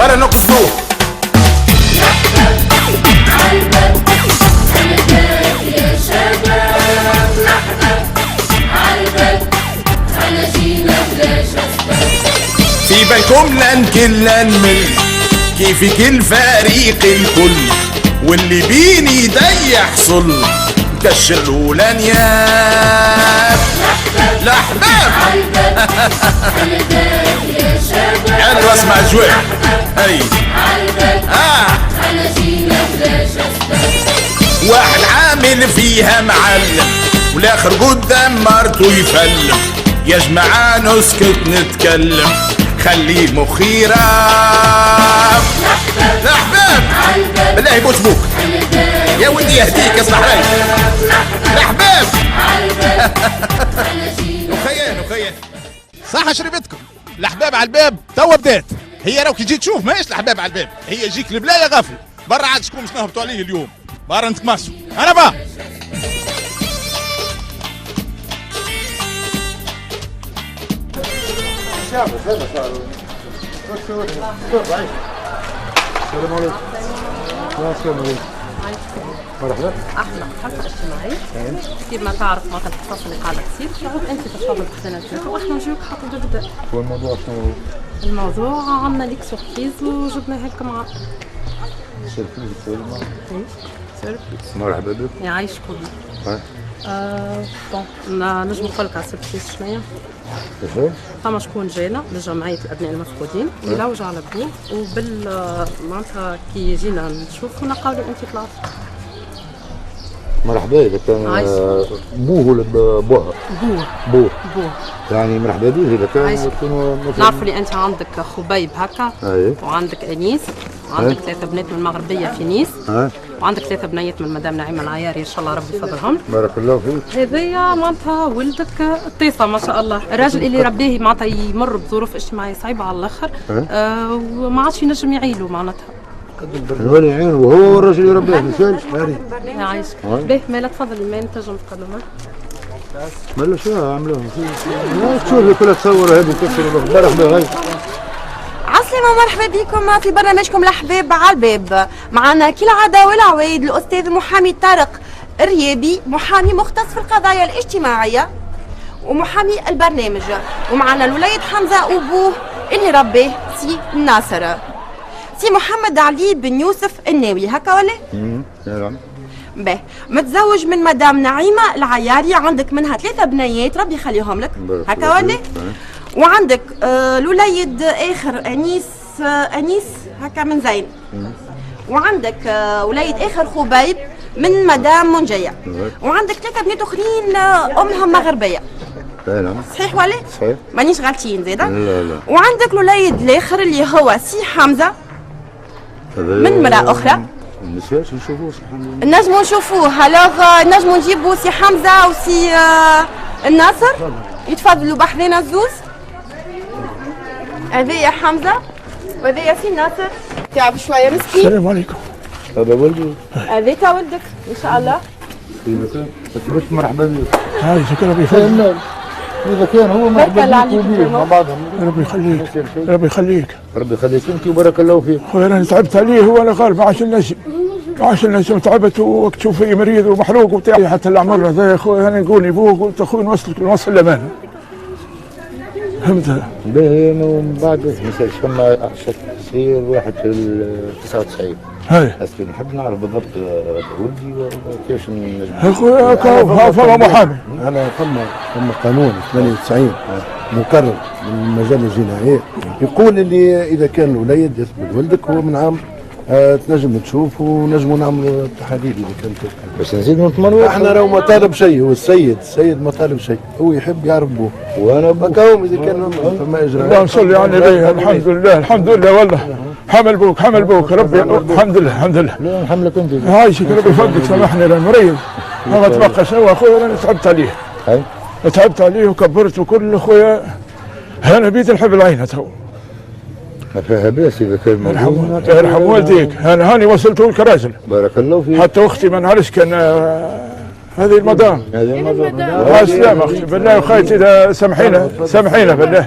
برا نقصدوه. يا شباب نحن عالباب أنا جينا بلاش أسباب. في بالكم لنكل نمل كيف كل فريق الكل واللي بيني دي يحصل كشر ولنياب الأحباب عالباب يا شباب يعني بسمع جوع هاي عالباب أنا جينا بلاش أسباب. واحد عامل فيها معلم والاخر قدام مرته يفلم. يا جماعة نسكت نتكلم خلي مخي راب. الأحباب بالله يبوس بوك يا ولدي يهديك يا صلاح الأحباب. نخيا صح شربتكم الأحباب على الباب توا بدات. هي راك تجي تشوف ماهيش الأحباب على الباب، هي يجيك البلاية غفل برا عاد شكون باش نهبطوا عليه اليوم برا نتماسوا. أنا بقى مرحبا. احنا حلقه اجتماعيه كيما تعرف معناتها القصص اللي قاعده تصير شغل انت تشرب الحسنات واحنا نجيوك حتى تبدا. هو الموضوع شنو هو؟ الموضوع عندنا ليك سوربريز وجبناها لكم معنا. سيرفيس كلمة. سيرفيس. مرحبا بك. يعيشك والله. بون نجم نقول لك على السيرفيس شنيا؟ كيفاش؟ فما شكون جانا لجمعية الأبناء المفقودين يلوج على بوه وبال معناتها كي جينا نشوفوا نقولوا أنت طلعت. مرحبا إذا كان بوه ولا بوها؟ بوه. يعني مرحبا به إذا كان نعرف اللي أنت عندك خبيب هكا أي. وعندك أنيس وعندك 3 بنات من المغربية في نيس أي. وعندك 3 بنيات من مدام نعيمة العياري إن شاء الله ربي يفضلهم. بارك الله فيك. هذايا معناتها ولدك الطيصة ما شاء الله، الراجل اللي ربيه معناتها يمر بظروف اجتماعية صعيبة على الآخر وما عادش ينجم يعيلوا معناتها. الولي يعين وهو الراجل يربيه مثال. يعيشك. باهي مالا تفضلي ما تنجم تقدمها. مالا شو عملوها؟ تشوفي كلها تصور هذه تكسر مرحبا هاي. عسلامة مرحبا بكم في برنامجكم الأحباب على الباب. معنا كالعادة والعوايد الأستاذ محامي طارق الريابي محامي مختص في القضايا الاجتماعية ومحامي البرنامج، ومعنا الوليد حمزة وبوه اللي ربيه سي ناصر. سي محمد علي بن يوسف الناوي هكا ولا؟ نعم. باهي متزوج من مدام نعيمة العياري، عندك منها 3 بنيات ربي يخليهم لك هكا ولا؟ وعندك الوليد اخر انيس هكا من زين. وعندك وليد اخر خبيب من مدام منجيه. وعندك 3 بنات اخرين امهم مغربيه. نعم. صحيح ولا؟ صحيح. مانيش غالطين زيدا؟ لا. وعندك الوليد الاخر اللي هو سي حمزه من امراه اخرى. النساء نشوفوه سبحان الله. نجمو نشوفوه. هلوغ نجمو نجيبو سي حمزه وسي الناصر يتفضلوا بحذنا الزوز. هذايا حمزه وهذايا سي ناصر تعب شويه مسكين. السلام عليكم. هذا ولدي. هذاك ولدك ان شاء الله. بس مرحبا بك. هاي شكرا بك. إذا كان هو مرحبا بك مع بعضهم. ربي يخليك. ربي يخليك. ربي يخليك انت وبارك الله فيك. خويا انا تعبت عليه وانا غالب ما عادش النجم تعبت وقت تشوف فيه مريض ومحروق وبتاع حتى العمر هذا يا خويا انا نقول ابوك قلت اخوي نوصل الامانه. فهمت. باهي ومن بعد ما نسالش فما تصير واحد في 99. هاي. اسكي نحب نعرف بالضبط ولدي كيفاش نجم. اخويا فما محامي. انا فما قانون 98 مكرر من المجال الجنائي يقول اللي اذا كان الوليد يثبت ولدك هو من عام تنجم تشوف ونجموا نعملوا التحاليل اذا كانت بس نزيد نطمنوا. احنا راهو ما طالب شيء، هو السيد ما طالب شيء، هو يحب يعرف بوه وانا بكاهم اذا كان فما اجراءات. اللهم صل على النبي. الحمد لله والله حمل بوك ربي الحمد لله. لا نحملك انت. هاي شكرا ربي يفضلك سامحني انا مريض ما تبقى شيء اخويا انا تعبت عليه. هاي تعبت عليه وكبرت وكل اخويا انا بيت الحب العين تو. ما فيها باس اذا كان موجود. يرحم والديك. انا هاني وصلته لك راجل. بارك الله فيك. حتى اختي ما نعرفش كان هذه المدام. هذه المدام. الله يسلمك بالله يا خيتي، اذا سامحينا بالله.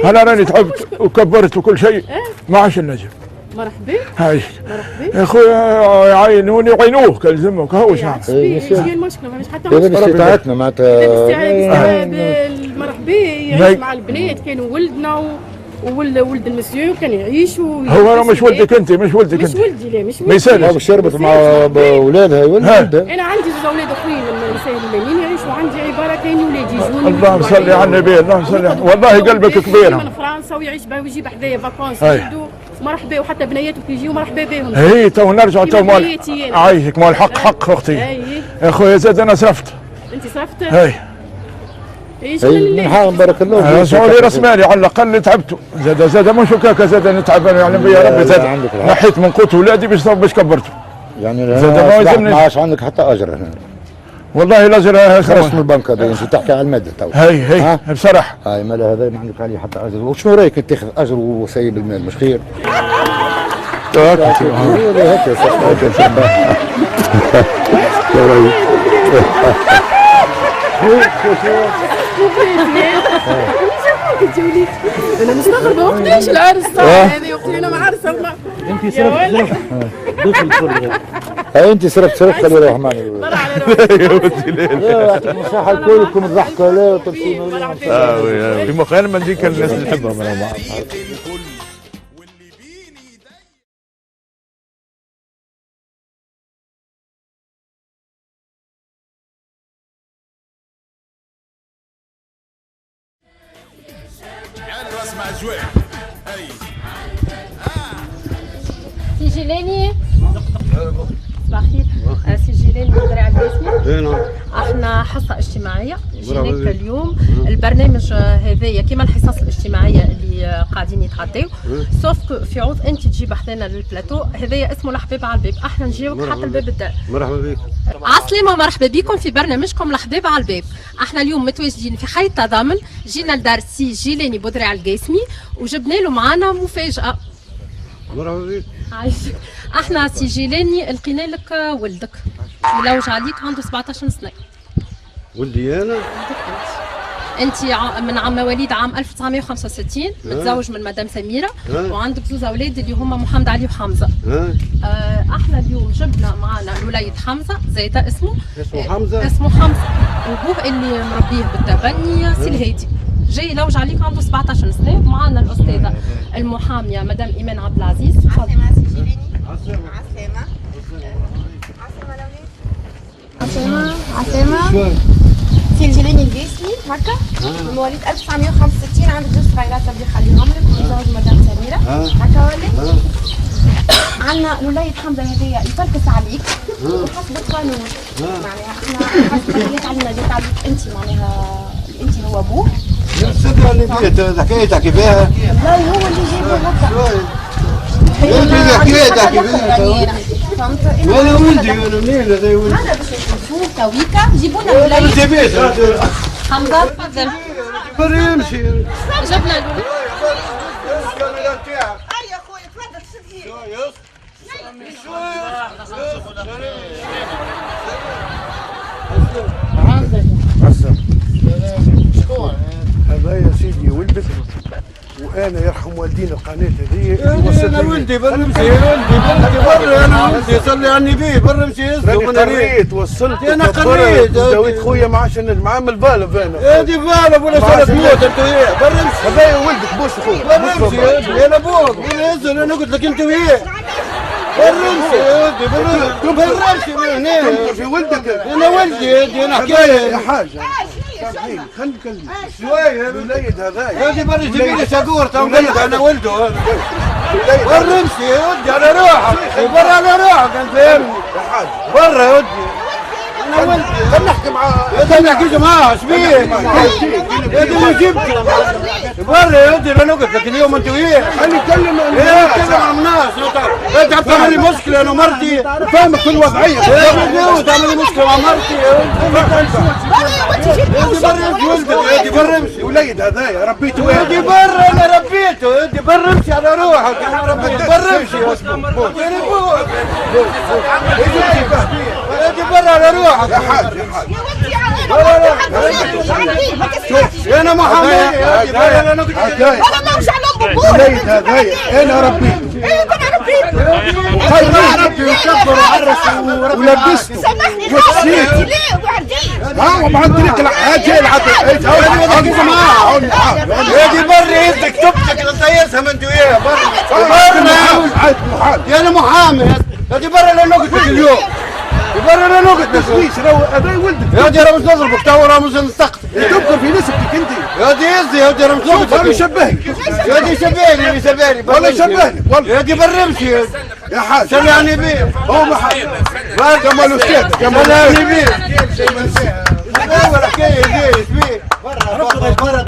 انا راني تعبت وكبرت وكل شيء ما عادش نجم. مرحبا. هاي يا خويا يعينوني يعينوه كالزمك هو شعب. هي المشكله ما فيش حتى مشكله. استطاعتنا معناتها مرحبا يعيش مع البنات، كانوا ولدنا وولد المسيو كان يعيشوا. هو راه مش ولدك انت، مش ولدك انت. مش ولدي، لا مش ولدي. ما يسالش. شربت مع اولادها ولدها. انا عندي زوج اولاد اخرين مساهلين يعيشوا عندي، عباره كاين ولادي يجوني. اللهم صل على النبي، اللهم صل على والله قلبك كبير. من فرنسا ويعيش بها ويجيب حدايا فاكونس يجدوا مرحبا، وحتى بنياته كيجيو مرحبا بهم. هي تو نرجع تو مال عايشك مال الحق حق اختي. يا خويا زاد انا صرفت. انت صرفت؟ هي من حق بارك الله فيك. سؤالي راس مالي على الاقل تعبت. زاد مش هكاك، زاد نتعب انا يعني يا ربي زاد نحيت من قوت ولادي باش كبرته. يعني زاد ما يلزمني. ما عادش عندك حتى اجر هنا. والله الاجر خرجت من البنك هذا، انت تحكي على الماده تو. هي بصراحه. هاي مالا هذا ما عندك عليه حتى اجر. وشنو رايك تاخذ اجر وسيب المال مش خير؟ انا مستغربه وقتاش العرس هذه اختي، انا ما عارفه والله. انت صرفت هاي انت صرفت خلي يروح معنا. يعطيك الصحه كلكم الضحكه لا وتبسيم في مخيل ما نجيك الناس اللي نحبهم انا ما سي جيلاني صباح الخير. سي جيلاني بدري عبد الاسمي. احنا حصه اجتماعيه جيناك اليوم. البرنامج هذايا كيما الحصص الاجتماعيه اللي قاعدين يتغداو، سوف في عوض انت تجيب حدانا للبلاتو هذايا اسمه الحباب على الباب، احنا نجيوك حتى الباب الدار. مرحبا بك. عسلامة، مرحبا بكم في برنامجكم الحباب على الباب. احنا اليوم متواجدين في حي التضامن، جينا لدار سي جيلاني بودري على القاسمي وجبنا له معانا مفاجأة. مرحبا بك. عايشك. احنا سي جيلاني لقينا لك ولدك ملوج عليك عنده 17 سنة. ولدي انا؟ انت من مواليد عام 1965، متزوج من مدام سميرة وعندك زوز اولاد اللي هما محمد علي وحمزة. احنا اليوم جبنا معنا الوليد حمزة زيتا اسمه حمزة. اسمه حمزة، وابوه اللي مربيه بالتبني سي الهادي. جاي يلوج عليك عنده 17 سنة. معنا الأستاذة المحامية مدام إيمان عبد العزيز. عسلامة سي جيلاني. عسلامة سي جيلاني القاسمي هكا، مواليد 1965، عندك زوج صغيرات ربي يخليهم لك، ومتزوج مدام سميرة هكا ولا؟ عندنا الوليد حمزة هذايا يفركس عليك وحسب القانون. معناها احنا حسب الحاجات علينا اللي تعليك انت، معناها انت هو ابوه. الصدرة اللي فيها حكايتك كيفاها؟ لا هو اللي جايبه هكا. هي حكايتك كيفاها؟ فهمت؟ انا ولدي، انا منين هذا ولدي؟ هذا باش نشوف تويكا جيبوا لنا الوليد. حمزة تفضل. برا يمشي. جبنا له. يا خويا تفضل تشوف هذا يا سيدي ولدك، وانا يرحم والدينا القناه هذه انا ولدي برا امشي. ولدي برا، انا ولدي صلي على النبي برا امشي. انا قريت وصلت انا قريت داويت خويا ما عادش نجم عامل بالف انا. هادي بالف ولا صارت موت انت وياه. برا امشي. هذا ولدك بوش خويا. برا امشي. انا ابوك انزل. انا قلت لك انت وياه. برا امشي يا ولدي. برا امشي من هنا. في ولدك. انا ولدي. انا حكايه يا حاج. خلينا نكلم شويه. الوليد هذا هادي برا جيبي لي شاكور تو ولد انا ولده. برا امشي يا ودي على روحك. برا على روحك انت فاهمني. يا حاج برا يا ودي. انا ولدي. خلينا نحكي معاه. خلينا نحكي معاه. ايش بيه؟ يا دي اللي جبته. برا يا ودي. انا قلت لك اليوم انت وياه. خلينا نتكلم نتكلم مع الناس. انت بتعمل لي مشكله انا ومرتي. فاهمك في الوضعيه. تعمل لي مشكله مع مرتي. يدي برا امشي. وليد هذايا ربيته. يدي برا انا ربيته. يدي برا امشي على روحك. انا ربيته. برا امشي. يا برا على روحك يا حاج يا انا محمد انا موجع لهم انا ربيت ربي وكبر وعرس ولبسته وكسيت ها ما عندك الحاجه العدل يا بري يدك تبتك لطيسها من دويه يا انا محامي يا دي برا لا نقتك اليوم برا لا نقتك هذا ولدك يا دي راه مش نضربك تو راه مش نسقط تبقى في نسبتك انت يا دي يزي يا دي راه مش نضربك انا شبهني يا دي شبهني والله شبهني يا دي برمشي يا حاج شبهني بيه هو ما حد كمال استاذ شبهني بيه ولا كيف بيه برا